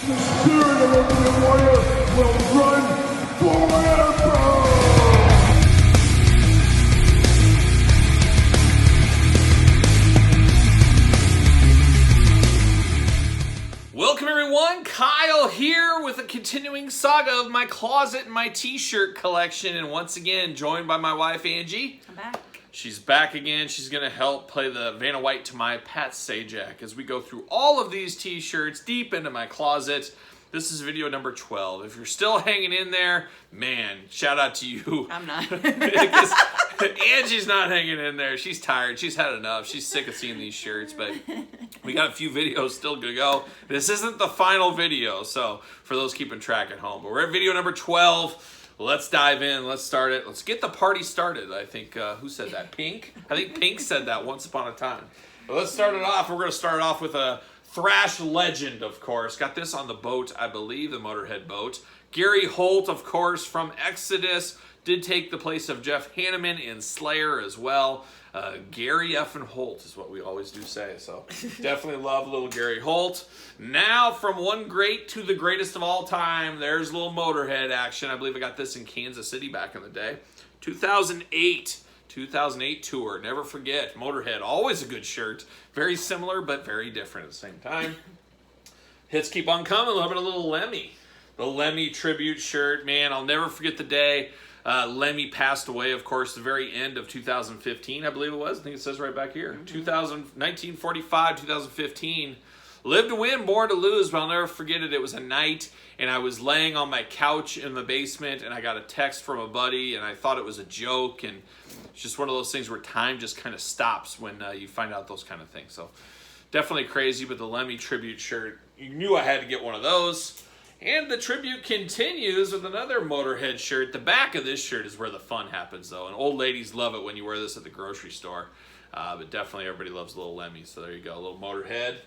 The spirit of Ultimate Warrior will run forever! Welcome everyone, Kyle here with a continuing saga of my closet and my t-shirt collection, and once again joined by my wife Angie. I'm back. She's back again. She's going to help play the Vanna White to my Pat Sajak as we go through all of these t-shirts deep into my closet. This is video number 12. If you're still hanging in there, man, shout out to you. I'm not. Because Angie's not hanging in there. She's tired. She's had enough. She's sick of seeing these shirts, but we got a few videos still to go. This isn't the final video, so for those keeping track at home. But we're at video number 12. Let's dive in. Let's start it. Let's get the party started. I think, who said that? Pink? I think Pink said that once upon a time. But let's start it off. We're going to start off with a thrash legend, of course. Got this on the boat, I believe, the Motorhead boat. Gary Holt, of course, from Exodus. Did take the place of Jeff Hanneman in Slayer as well. Gary effing Holt is what we always do say. So definitely love little Gary Holt. Now from one great to the greatest of all time, there's little Motorhead action. I believe I got this in Kansas City back in the day. 2008 tour. Never forget. Motorhead, always a good shirt. Very similar but very different at the same time. Hits keep on coming. A little Lemmy. The Lemmy tribute shirt. Man, I'll never forget the day. Lemmy passed away, of course, the very end of 2015, I believe it was. I think it says right back here. 1945, 2015. Lived to win, born to lose, but I'll never forget it. It was a night, and I was laying on my couch in the basement, and I got a text from a buddy, and I thought it was a joke, and it's just one of those things where time just kind of stops when you find out those kind of things. So definitely crazy, but the Lemmy tribute shirt, you knew I had to get one of those. And the tribute continues with another Motorhead shirt. The back of this shirt is where the fun happens, though. And old ladies love it when you wear this at the grocery store. But definitely everybody loves little Lemmy. So there you go, a little Motorhead.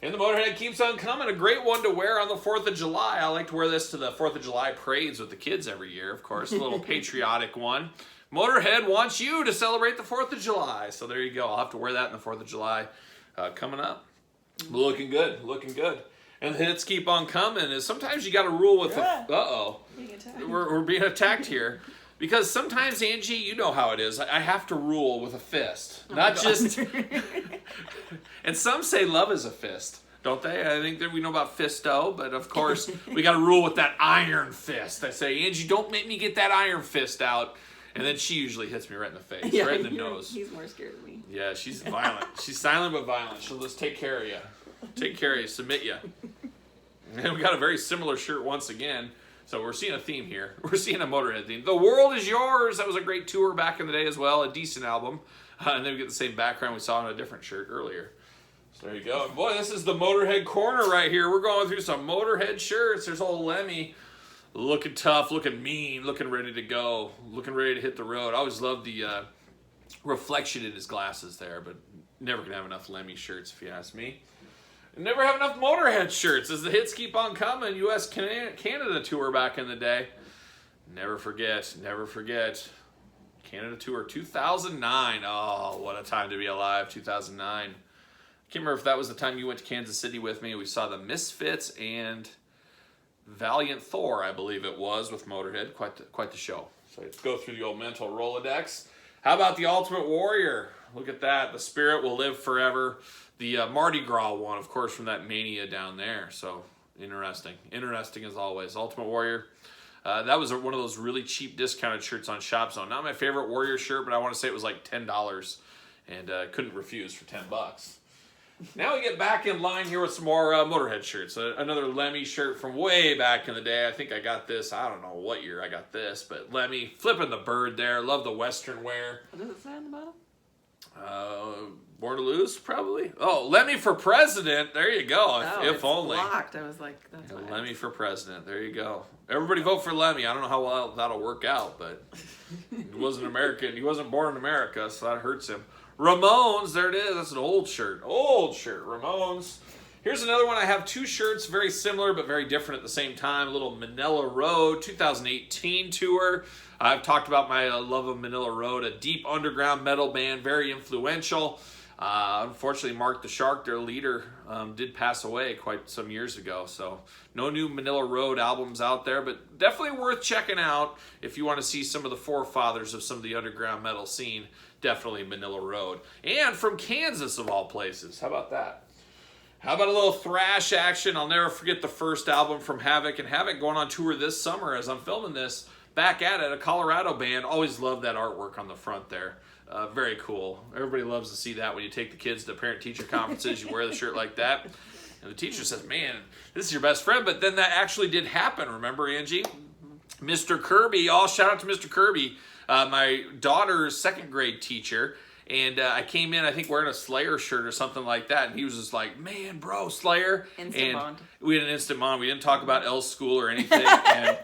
And the Motorhead keeps on coming. A great one to wear on the 4th of July. I like to wear this to the 4th of July parades with the kids every year, of course. A little patriotic one. Motorhead wants you to celebrate the 4th of July. So there you go. I'll have to wear that on the 4th of July coming up. Looking good. Looking good. And the hits keep on coming. And sometimes you got to rule with the... Uh-oh. We're being attacked here. Because sometimes, Angie, you know how it is. I have to rule with a fist. Not just... And some say love is a fist, don't they? I think that we know about fisto, but of course, we got to rule with that iron fist. I say, Angie, don't make me get that iron fist out. And then she usually hits me right in the face, right in the nose. He's more scared of me. Yeah, she's violent. She's silent but violent. She'll just take care of you. Take care of you, submit you. And we got a very similar shirt once again. So we're seeing a theme here. We're seeing a Motorhead theme. The World Is Yours. That was a great tour back in the day as well. A decent album. And then we get the same background we saw in a different shirt earlier. So there you go. And boy, this is the Motorhead corner right here. We're going through some Motorhead shirts. There's old Lemmy. Looking tough, looking mean, looking ready to go. Looking ready to hit the road. I always loved the reflection in his glasses there. But never gonna have enough Lemmy shirts if you ask me. Never have enough Motorhead shirts as the hits keep on coming. U.S. Canada tour back in the day. Never forget. Never forget. Canada tour 2009. Oh, what a time to be alive. 2009. I can't remember if that was the time you went to Kansas City with me. We saw the Misfits and Valiant Thor, I believe it was, with Motorhead. Quite the show. So let's go through the old mental Rolodex. How about the Ultimate Warrior? Look at that. The spirit will live forever. The Mardi Gras one, of course, from that Mania down there. So, interesting. Interesting as always. Ultimate Warrior. That was one of those really cheap discounted shirts on Shop Zone. Not my favorite Warrior shirt, but I want to say it was like $10. And couldn't refuse for $10. Now we get back in line here with some more Motorhead shirts. Another Lemmy shirt from way back in the day. I think I got this. I don't know what year I got this, but Lemmy flipping the bird there. Love the Western wear. What does it say on the bottom? Born to Lose, probably. Oh, Lemmy for President. There you go. If only. Blocked. I was like, that's yeah, Lemmy for President. There you go. Everybody vote for Lemmy. I don't know how well that'll work out, but he wasn't American. He wasn't born in America, so that hurts him. Ramones. There it is. That's an old shirt. Old shirt. Ramones. Here's another one. I have two shirts, very similar but very different at the same time. A little Manila Road 2018 tour. I've talked about my love of Manila Road, a deep underground metal band, very influential. Unfortunately, Mark the Shark, their leader, did pass away quite some years ago. So no new Manila Road albums out there, but definitely worth checking out if you want to see some of the forefathers of some of the underground metal scene. Definitely Manila Road. And from Kansas, of all places. How about that? How about a little thrash action? I'll never forget the first album from Havoc, and Havoc going on tour this summer as I'm filming this. Back at it, a Colorado band. Always loved that artwork on the front there. Very cool. Everybody loves to see that when you take the kids to parent-teacher conferences. You wear the shirt like that. And the teacher says, man, this is your best friend. But then that actually did happen. Remember, Angie? Mr. Kirby. Oh, shout out to Mr. Kirby. My daughter's second grade teacher. And I came in, I think, wearing a Slayer shirt or something like that. And he was just like, man, bro, Slayer. Instant bond. We had an instant bond. We didn't talk about L School or anything. And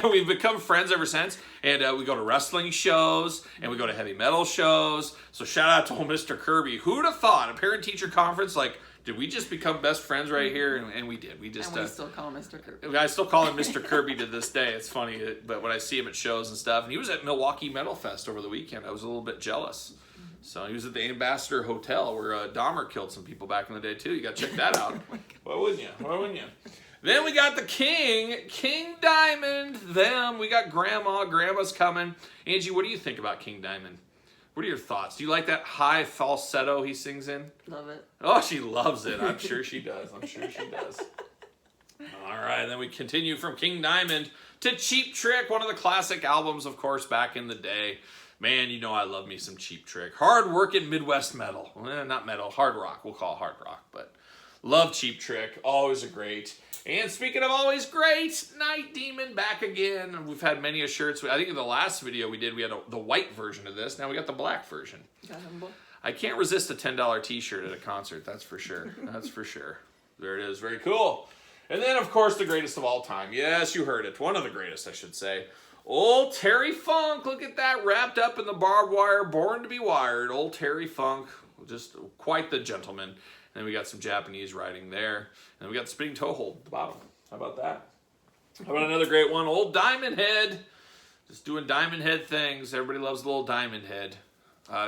we've become friends ever since. And we go to wrestling shows. And we go to heavy metal shows. So shout out to old Mr. Kirby. Who'd have thought? A parent-teacher conference, like, did we just become best friends right here? And we did. We still call him Mr. Kirby. I still call him Mr. Kirby to this day. It's funny, but when I see him at shows and stuff, and he was at Milwaukee Metal Fest over the weekend. I was a little bit jealous. So he was at the Ambassador Hotel where Dahmer killed some people back in the day too. You got to check that out. Why wouldn't you? Why wouldn't you? Then we got the King Diamond. We got Grandma's coming. Angie, what do you think about King Diamond? What are your thoughts? Do you like that high falsetto he sings in? Love it. Oh, she loves it. I'm sure she does. All right, then we continue from King Diamond to Cheap Trick, one of the classic albums, of course, back in the day. Man, you know I love me some Cheap Trick. Hard-working Midwest metal. Not metal, hard rock. We'll call it hard rock, but love Cheap Trick. Always a great. And speaking of always great, Night Demon back again. We've had many a shirts. I think in the last video we did, we had the white version of this. Now we got the black version. I can't resist a $10 t-shirt at a concert, that's for sure. That's for sure. There it is. Very cool. And then, of course, the greatest of all time. Yes, you heard it. One of the greatest, I should say. Old Terry Funk. Look at that. Wrapped up in the barbed wire. Born to be wired. Old Terry Funk. Just quite the gentleman. And then we got some Japanese writing there. And we got the spinning toe hold at the bottom. How about that? How about another great one? Old Diamond Head. Just doing Diamond Head things. Everybody loves the little Diamond Head.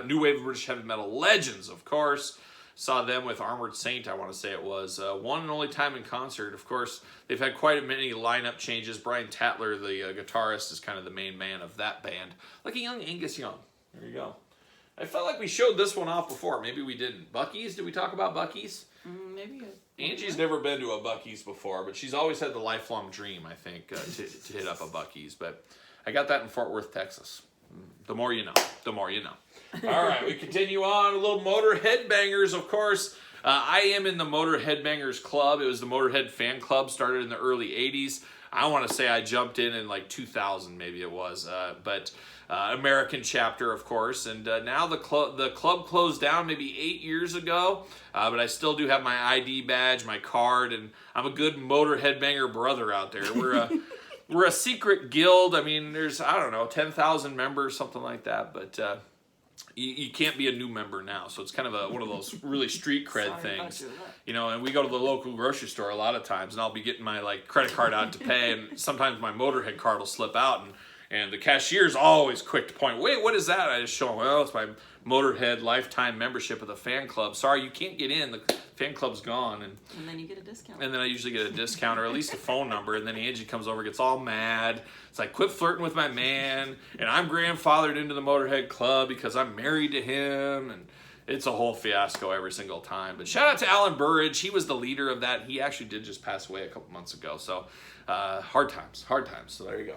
New wave of British heavy metal legends, of course. Saw them with Armored Saint, I want to say it was. One and only time in concert. Of course, they've had quite many lineup changes. Brian Tatler, the guitarist, is kind of the main man of that band. Like a young Angus Young. There you go. I felt like we showed this one off before. Maybe we didn't. Buc-ee's? Did we talk about Buc-ee's? Maybe. Angie's never been to a Buc-ee's before, but she's always had the lifelong dream, I think, to hit up a Buc-ee's. But I got that in Fort Worth, Texas. The more you know. The more you know. All right, we continue on. A little Motorhead bangers, of course. I am in the Motorhead Bangers Club. It was the Motorhead fan club, started in the early 80s. I want to say I jumped in like 2000, maybe it was. But American chapter, of course. And now the club closed down maybe 8 years ago. But I still do have my ID badge, my card, and I'm a good Motorhead banger brother out there. We're a secret guild. I mean, there's, I don't know, 10,000 members, something like that. But you can't be a new member now. So it's kind of one of those really street cred things. You know, and we go to the local grocery store a lot of times, and I'll be getting my like credit card out to pay, and sometimes my Motorhead card will slip out, and the cashier's always quick to point, wait, what is that? I just show them, well, it's my Motorhead lifetime membership of the fan club. Sorry, you can't get in. The fan club's gone. And then you get a discount. And then I usually get a discount or at least a phone number. And then Angie comes over, gets all mad. It's like, quit flirting with my man. And I'm grandfathered into the Motorhead club because I'm married to him. And it's a whole fiasco every single time. But shout out to Alan Burridge. He was the leader of that. He actually did just pass away a couple months ago. So hard times. So there you go.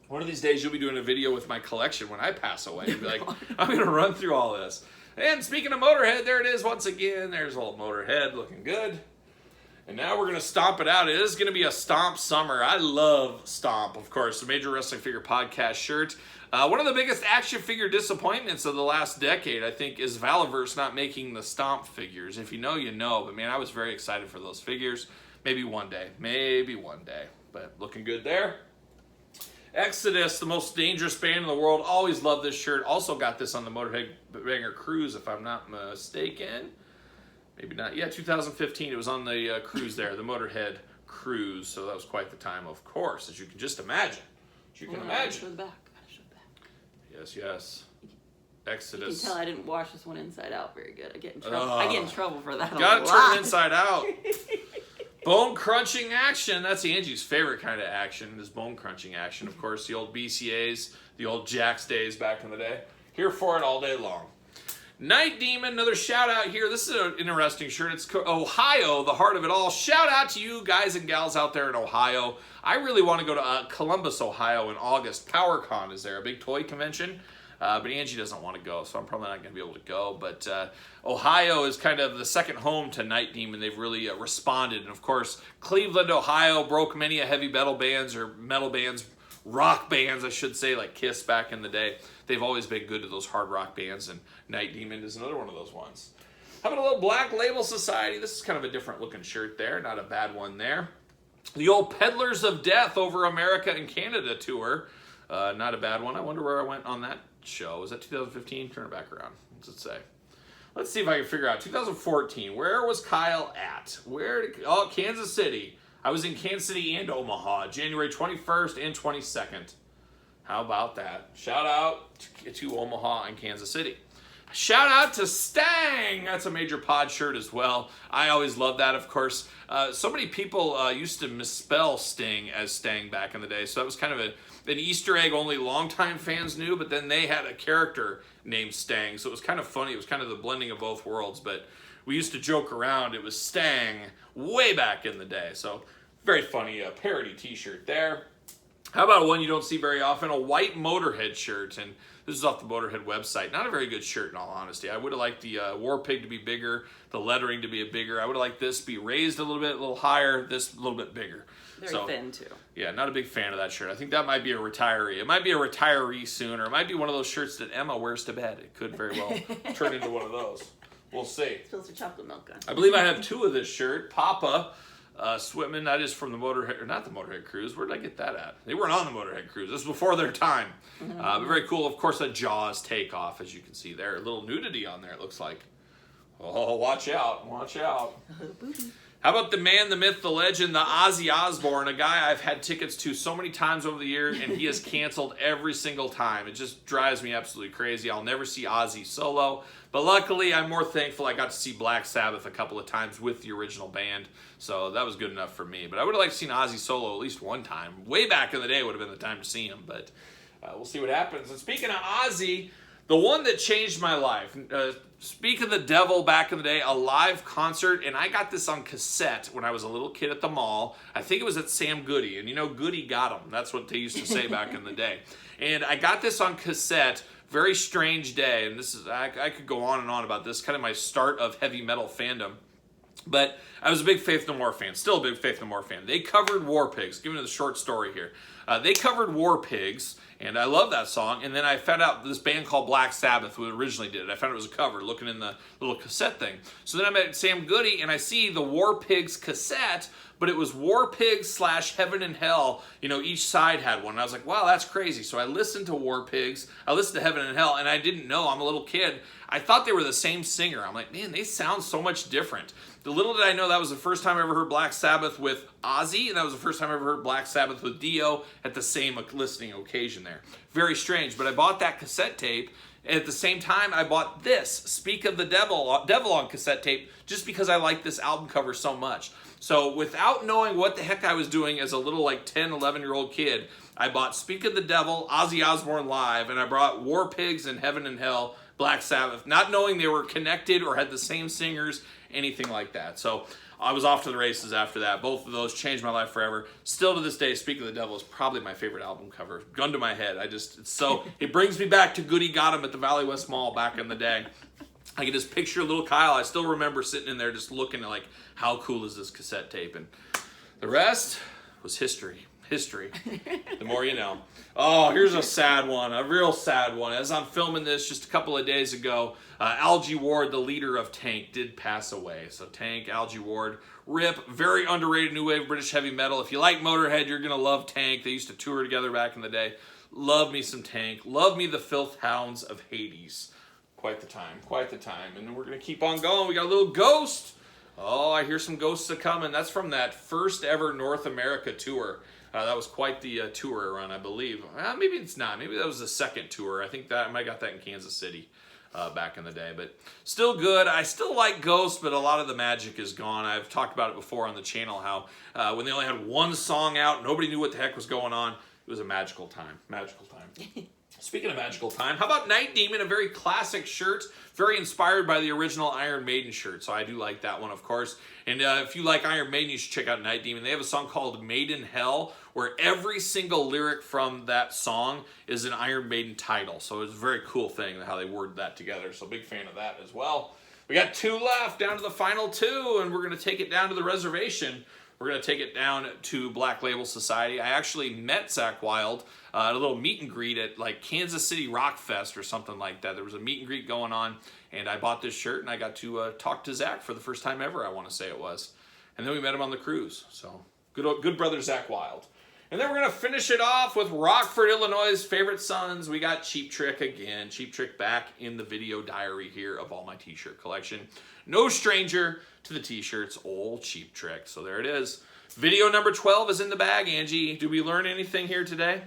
One of these days, you'll be doing a video with my collection when I pass away. You'll be like, I'm going to run through all this. And speaking of Motorhead, there it is once again. There's old Motorhead looking good. And now we're going to stomp it out. It is going to be a Stomp summer. I love Stomp, of course, the Major Wrestling Figure Podcast shirt. One of the biggest action figure disappointments of the last decade, I think, is Valiverse not making the Stomp figures. If you know, you know. But, man, I was very excited for those figures. Maybe one day. But looking good there. Exodus, the most dangerous band in the world. Always loved this shirt. Also got this on the Motorhead Banger Cruise, if I'm not mistaken. Maybe not. Yeah, 2015. It was on the cruise there, the Motorhead Cruise. So that was quite the time, of course, as you can just imagine. As you can imagine. Show the back. Yes. Exodus. You can tell I didn't wash this one inside out very good. I get in trouble. I get in trouble for that. Gotta a turn lot. it inside out. Bone crunching action. That's Angie's favorite kind of action, is bone crunching action. Of course, the old BCAs, the old Jax days back in the day. Here for it all day long. Night Demon, another shout out here. This is an interesting shirt. It's Ohio, the heart of it all. Shout out to you guys and gals out there in Ohio. I really want to go to Columbus, Ohio in August. PowerCon is there, a big toy convention. But Angie doesn't want to go, so I'm probably not going to be able to go. But Ohio is kind of the second home to Night Demon. They've really responded. And, of course, Cleveland, Ohio broke many a heavy metal bands, rock bands, I should say, like Kiss back in the day. They've always been good to those hard rock bands, and Night Demon is another one of those ones. How about a little Black Label Society? This is kind of a different looking shirt there. Not a bad one there. The old Peddlers of Death over America and Canada tour. Not a bad one. I wonder where I went on that show. Was that 2015? Turn it back around. What's it say? Let's see if I can figure out. 2014. Where was Kyle at? Kansas City. I was in Kansas City and Omaha, January 21st and 22nd. How about that? Shout out to Omaha and Kansas City. Shout out to Stang. That's a Major Pod shirt as well. I always love that, of course. So many people used to misspell Sting as Stang back in the day, so that was kind of an Easter egg only longtime fans knew, but then they had a character named Stang, so it was kind of funny. It was kind of the blending of both worlds, but we used to joke around. It was Stang way back in the day, so very funny parody t-shirt there. How about one you don't see very often, a white Motorhead shirt, and this is off the Motorhead website. Not a very good shirt in all honesty. I would have liked the War Pig to be bigger, the lettering to be bigger. I would have liked this to be raised a little bit, a little higher, this a little bit bigger. Very thin too. Yeah, not a big fan of that shirt. I think that might be a retiree. It might be a retiree soon, or it might be one of those shirts that Emma wears to bed. It could very well turn into one of those. We'll see. Spills her chocolate milk on. I believe I have two of this shirt. Papa Switman, that is from the Motorhead, or not the Motorhead cruise. Where did I get that at? They weren't on the Motorhead cruise. This was before their time. But very cool. Of course, a Jaws takeoff, as you can see there. A little nudity on there, it looks like. Oh, watch out. Watch out. How about the man, the myth, the legend, the Ozzy Osbourne, a guy I've had tickets to so many times over the years, and he has canceled every single time. It just drives me absolutely crazy. I'll never see Ozzy solo, but luckily I'm more thankful I got to see Black Sabbath a couple of times with the original band, so that was good enough for me. But I would have liked to see Ozzy solo at least one time. Way back in the day would have been the time to see him, but we'll see what happens. And speaking of Ozzy, the one that changed my life, Speak of the Devil back in the day, a live concert, and I got this on cassette when I was a little kid at the mall. I think it was at Sam Goody, and you know, Goody got 'em. That's what they used to say back in the day. And I got this on cassette, very strange day, and this is, I could go on and on about this, kind of my start of heavy metal fandom. But I was a big Faith No More fan, still a big Faith No More fan. They covered War Pigs, giving you the short story here. They covered War Pigs, and I love that song. And then I found out this band called Black Sabbath, who originally did it. I found it was a cover, looking in the little cassette thing. So then I'm at Sam Goody, and I see the War Pigs cassette, but it was War Pigs / Heaven and Hell. You know, each side had one. And I was like, wow, that's crazy. So I listened to War Pigs, I listened to Heaven and Hell, and I didn't know, I'm a little kid, I thought they were the same singer. I'm like, man, they sound so much different. The little did I know that was the first time I ever heard Black Sabbath with Ozzy, and that was the first time I ever heard Black Sabbath with Dio at the same listening occasion there. Very strange, but I bought that cassette tape, and at the same time I bought this, Speak of the Devil on cassette tape, just because I liked this album cover so much. So without knowing what the heck I was doing as a little like 10, 11-year-old kid, I bought Speak of the Devil, Ozzy Osbourne Live, and I brought War Pigs and Heaven and Hell, Black Sabbath, not knowing they were connected or had the same singers, anything like that. So I was off to the races after that. Both of those changed my life forever. Still to this day, Speak of the Devil is probably my favorite album cover. Gun to my head. It brings me back to Goody Got 'em at the Valley West Mall back in the day. I can just picture little Kyle. I still remember sitting in there just looking at like, how cool is this cassette tape? And the rest was history. History. The more you know. Oh, here's a sad one, a real sad one. As I'm filming this just a couple of days ago, Algie Ward, the leader of Tank, did pass away. So Tank, Algie Ward, RIP, very underrated new wave British heavy metal. If you like Motorhead, you're going to love Tank. They used to tour together back in the day. Love me some Tank. Love me the Filth Hounds of Hades. Quite the time, quite the time. And then we're going to keep on going. We got a little Ghost. Oh, I hear some ghosts are coming. That's from that first ever North America tour. That was quite the tour run, I believe. Maybe it's not. Maybe that was the second tour. I think that I might have got that in Kansas City back in the day. But still good. I still like Ghosts, but a lot of the magic is gone. I've talked about it before on the channel, how when they only had one song out, nobody knew what the heck was going on. It was a magical time. Magical time. Speaking of magical time, how about Night Demon, a very classic shirt, very inspired by the original Iron Maiden shirt, so I do like that one, of course. And if you like Iron Maiden, you should check out Night Demon. They have a song called Made in Hell, where every single lyric from that song is an Iron Maiden title, so it's a very cool thing how they worded that together, so big fan of that as well. We got 2 left, down to the final 2, and we're going to take it down to the reservation. We're going to take it down to Black Label Society. I actually met Zakk Wylde at a little meet and greet at like Kansas City Rock Fest or something like that. There was a meet and greet going on, and I bought this shirt, and I got to talk to Zakk for the first time ever, I want to say it was. And then we met him on the cruise. So good brother Zakk Wylde. And then we're going to finish it off with Rockford, Illinois' favorite sons. We got Cheap Trick again. Cheap Trick back in the video diary here of all my t-shirt collection. No stranger to the t-shirts, old Cheap Trick. So there it is. Video number 12 is in the bag, Angie. Did we learn anything here today?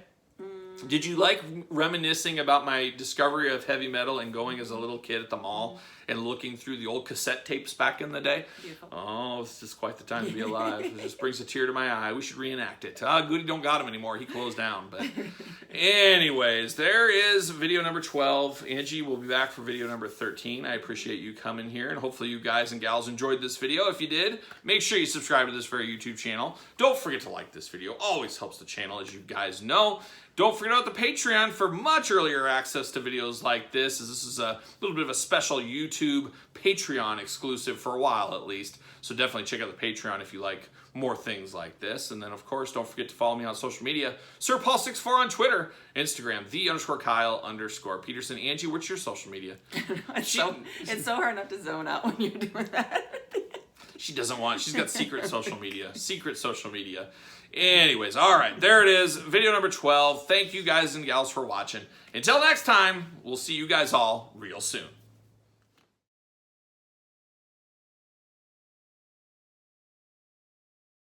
Did you like reminiscing about my discovery of heavy metal and going as a little kid at the mall and looking through the old cassette tapes back in the day? Beautiful. Oh, it's just quite the time to be alive. It just brings a tear to my eye. We should reenact it. Goody don't got him anymore. He closed down. But anyways, there is video number 12. Angie will be back for video number 13. I appreciate you coming here, and hopefully you guys and gals enjoyed this video. If you did, make sure you subscribe to this very YouTube channel. Don't forget to like this video. Always helps the channel, as you guys know. Don't forget about the Patreon for much earlier access to videos like this, as this is a little bit of a special YouTube Patreon exclusive for a while at least. So definitely check out the Patreon if you like more things like this. And then, of course, don't forget to follow me on social media. SirPaul64 on Twitter, Instagram, _Kyle_Peterson. Angie, what's your social media? It's so hard not to zone out when you're doing that. She doesn't want, she's got secret social media. Secret social media. Anyways, all right, there it is. Video number 12. Thank you guys and gals for watching. Until next time, we'll see you guys all real soon.